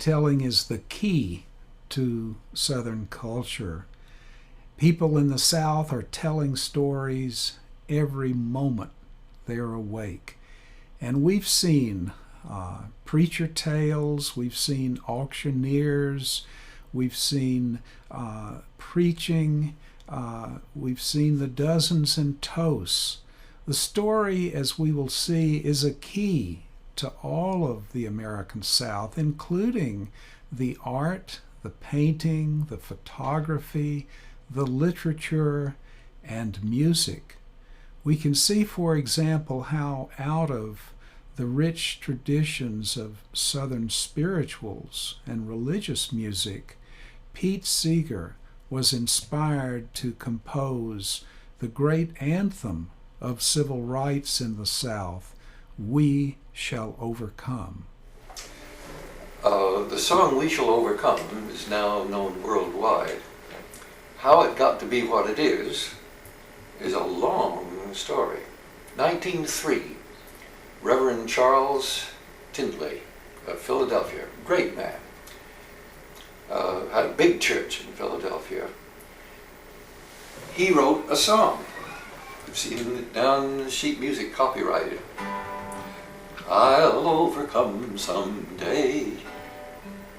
storytelling is the key to Southern culture. People in the South are telling stories every moment they're awake. And we've seen preacher tales, we've seen auctioneers, we've seen preaching, we've seen the dozens and toasts. The story, as we will see, is a key to all of the American South, including the art, the painting, the photography, the literature, and music. We can see, for example, how out of the rich traditions of Southern spirituals and religious music, Pete Seeger was inspired to compose the great anthem of civil rights in the South, "We Shall Overcome." The song "We Shall Overcome" is now known worldwide. How it got to be what it is a long story. 1903, Reverend Charles Tindley of Philadelphia, great man, had a big church in Philadelphia. He wrote a song. You've seen it down sheet music, copyrighted. I'll overcome someday.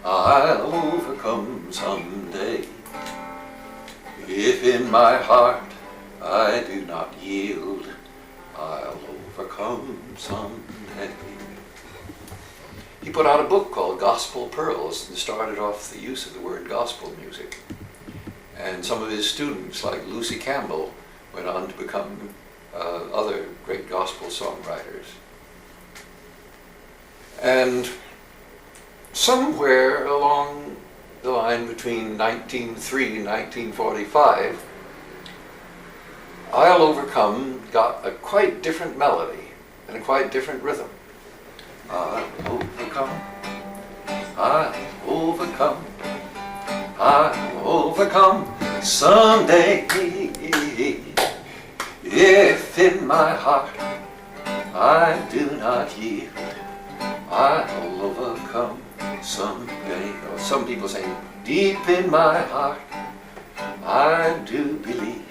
I'll overcome someday. If in my heart I do not yield, I'll overcome someday. He put out a book called Gospel Pearls and started off the use of the word gospel music. And some of his students, like Lucy Campbell, went on to become other great gospel songwriters. And somewhere along the line between 1903 and 1945, I'll Overcome got a quite different melody and a quite different rhythm. I'll overcome, I'll overcome, I'll overcome someday. If in my heart I do not yield, I'll overcome someday. Or some people say, deep in my heart I do believe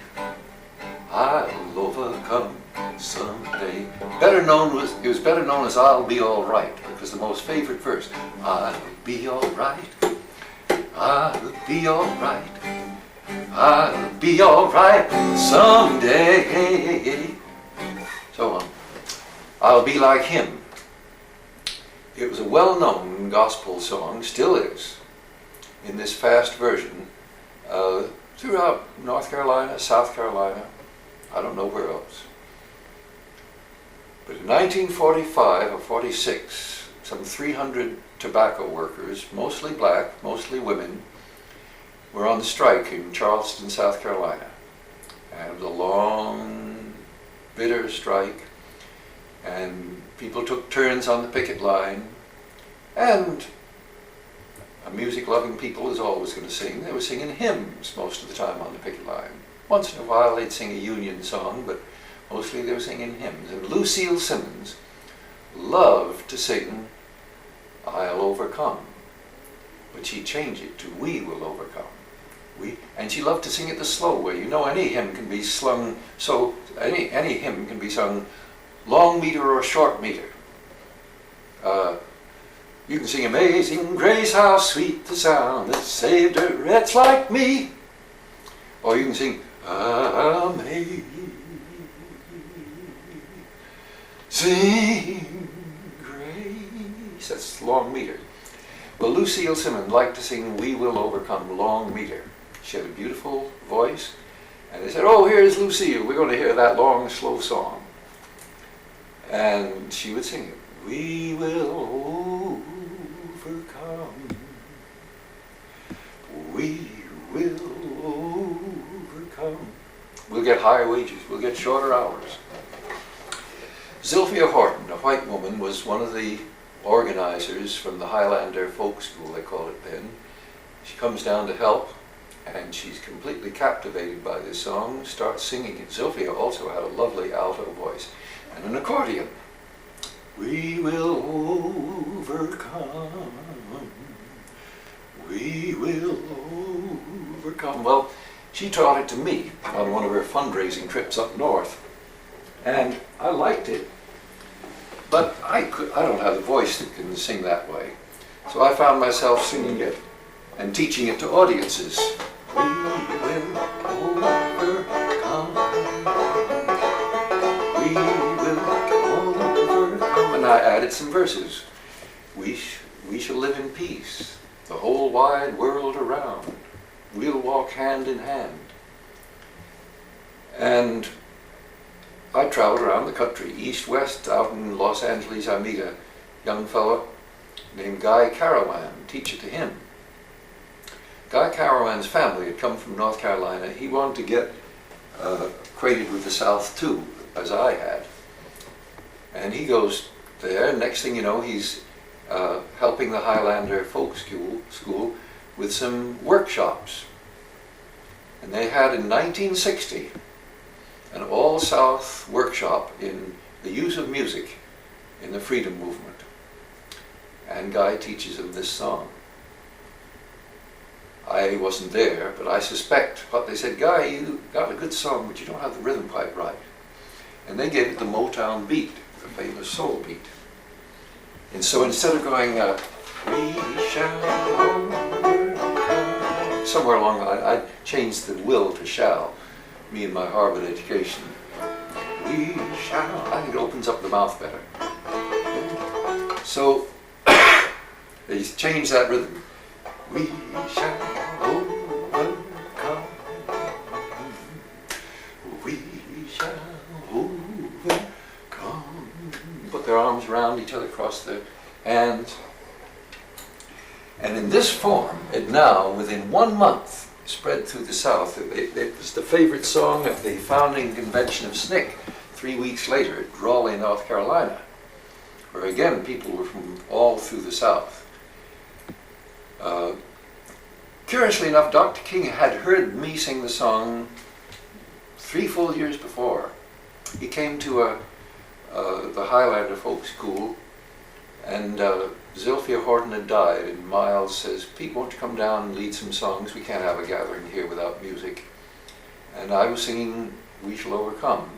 I'll overcome someday. It was better known as I'll Be All Right, because the most favorite verse, I'll be all right, I'll be all right, I'll be all right someday. So on. I'll be like him. It was a well-known gospel song, still is, in this fast version, throughout North Carolina, South Carolina, I don't know where else. But in 1945 or 46, some 300 tobacco workers, mostly black, mostly women, were on strike in Charleston, South Carolina. And it was a long, bitter strike, and people took turns on the picket line, and a music-loving people is always going to sing. They were singing hymns most of the time on the picket line. Once in a while they'd sing a Union song, but mostly they were singing hymns. And Lucille Simmons loved to sing I'll Overcome, but she changed it to We Will Overcome. And she loved to sing it the slow way. You know, any hymn can be sung, so any hymn can be sung long meter or short meter. You can sing Amazing Grace, how sweet the sound that saved a wretch like me. Or you can sing Amazing Grace. That's long meter. Well, Lucille Simmons liked to sing We Will Overcome long meter. She had a beautiful voice. And they said, oh, here's Lucille. We're going to hear that long, slow song. And she would sing it. We will overcome. We will overcome. We'll get higher wages. We'll get shorter hours. Zilphia Horton, a white woman, was one of the organizers from the Highlander Folk School, they called it then. She comes down to help, and she's completely captivated by this song, starts singing it. Zilphia also had a lovely alto voice and an accordion. We will overcome. We will overcome. Well, she taught it to me on one of her fundraising trips up north. And I liked it, but I don't have the voice that can sing that way. So I found myself singing it and teaching it to audiences. We will overcome. We will overcome. And I added some verses. We shall live in peace, the whole wide world around. We'll walk hand in hand. And I traveled around the country, east, west. Out in Los Angeles, I meet a young fellow named Guy Carawan, teach it to him. Guy Carawan's family had come from North Carolina. He wanted to get acquainted with the South too, as I had. And he goes there, next thing you know, he's helping the Highlander Folk School with some workshops. And they had in 1960 an all-South workshop in the use of music in the freedom movement. And Guy teaches them this song. I wasn't there, but I suspect what they said, Guy, you got a good song, but you don't have the rhythm quite right. And they gave it the Motown beat, the famous soul beat. And so instead of going, we shall overcome, somewhere along the line, I changed the will to shall, me and my Harvard education. We shall, I think it opens up the mouth better. So they changed that rhythm. We shall overcome. We shall overcome. Put their arms around each other, cross their hands. And in this form, it now, within 1 month, spread through the South. It was the favorite song at the founding convention of SNCC 3 weeks later at Raleigh, North Carolina, where again people were from all through the South. Curiously enough, Dr. King had heard me sing the song 3 full years before. He came to the Highlander Folk School, and Zilphia Horton had died, and Miles says, Pete, won't you come down and lead some songs? We can't have a gathering here without music. And I was singing We Shall Overcome.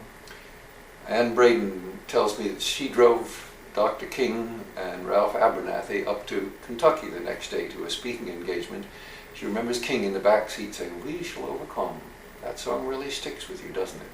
Ann Braden tells me that she drove Dr. King and Ralph Abernathy up to Kentucky the next day to a speaking engagement. She remembers King in the back seat saying, We shall overcome. That song really sticks with you, doesn't it?